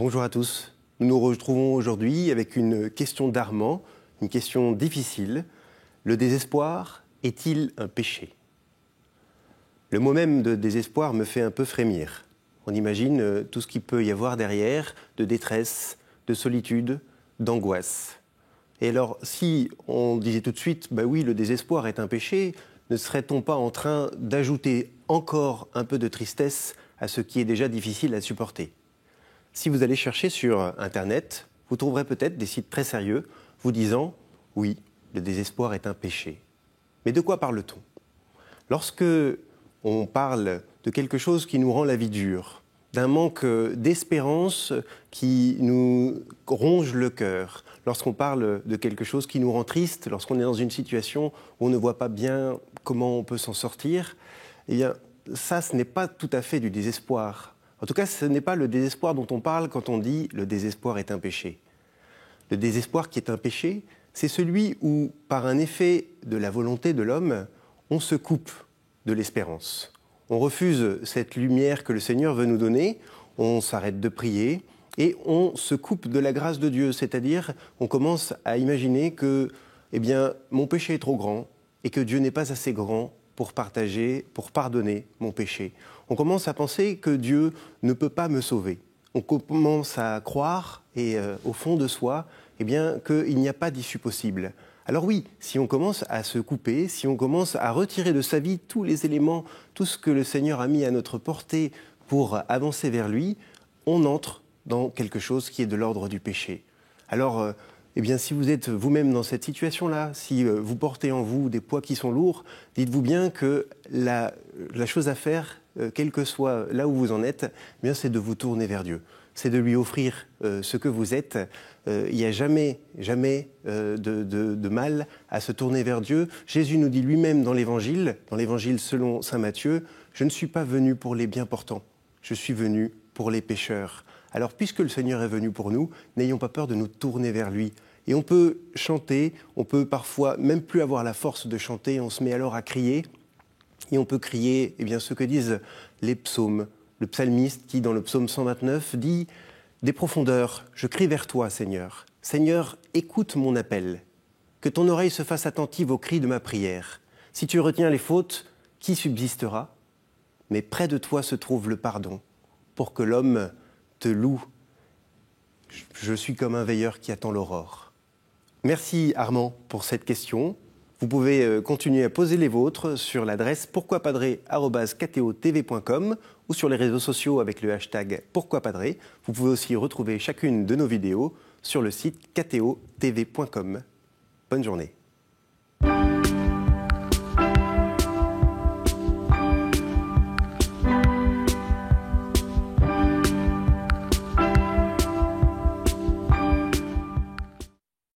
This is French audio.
Bonjour à tous. Nous nous retrouvons aujourd'hui avec une question d'Armand, une question difficile. Le désespoir est-il un péché? Le mot même de désespoir me fait un peu frémir. On imagine tout ce qu'il peut y avoir derrière, de détresse, de solitude, d'angoisse. Et alors, si on disait tout de suite, bah oui, le désespoir est un péché, ne serait-on pas en train d'ajouter encore un peu de tristesse à ce qui est déjà difficile à supporter? Si vous allez chercher sur Internet, vous trouverez peut-être des sites très sérieux vous disant « Oui, le désespoir est un péché ». Mais de quoi parle-t-on? Lorsque on parle de quelque chose qui nous rend la vie dure, d'un manque d'espérance qui nous ronge le cœur, lorsqu'on parle de quelque chose qui nous rend triste, lorsqu'on est dans une situation où on ne voit pas bien comment on peut s'en sortir, eh bien, ça, ce n'est pas tout à fait du désespoir. En tout cas, ce n'est pas le désespoir dont on parle quand on dit « le désespoir est un péché ». Le désespoir qui est un péché, c'est celui où, par un effet de la volonté de l'homme, on se coupe de l'espérance. On refuse cette lumière que le Seigneur veut nous donner, on s'arrête de prier et on se coupe de la grâce de Dieu. C'est-à-dire, on commence à imaginer que mon péché est trop grand et que Dieu n'est pas assez grand pour partager, pour pardonner mon péché. On commence à penser que Dieu ne peut pas me sauver. On commence à croire, et au fond de soi, qu'il n'y a pas d'issue possible. Alors oui, si on commence à se couper, si on commence à retirer de sa vie tous les éléments, tout ce que le Seigneur a mis à notre portée pour avancer vers lui, on entre dans quelque chose qui est de l'ordre du péché. Alors, si vous êtes vous-même dans cette situation-là, si vous portez en vous des poids qui sont lourds, dites-vous bien que la chose à faire, quel que soit là où vous en êtes, c'est de vous tourner vers Dieu. C'est de lui offrir ce que vous êtes. Il n'y a jamais de mal à se tourner vers Dieu. Jésus nous dit lui-même dans l'Évangile selon saint Matthieu, « Je ne suis pas venu pour les bien portants, je suis venu pour les pécheurs ». Alors, puisque le Seigneur est venu pour nous, n'ayons pas peur de nous tourner vers lui. Et on peut chanter, on peut parfois même plus avoir la force de chanter, on se met alors à crier. Et on peut crier ce que disent les psaumes. Le psalmiste qui, dans le psaume 129, dit « Des profondeurs, je crie vers toi, Seigneur. Seigneur, écoute mon appel. Que ton oreille se fasse attentive aux cris de ma prière. Si tu retiens les fautes, qui subsistera? Mais près de toi se trouve le pardon, pour que l'homme te loue. Je suis comme un veilleur qui attend l'aurore. » Merci Armand pour cette question. Vous pouvez continuer à poser les vôtres sur l'adresse pourquoipadré@ktotv.com ou sur les réseaux sociaux avec le hashtag pourquoipadré. Vous pouvez aussi retrouver chacune de nos vidéos sur le site ktotv.com. Bonne journée.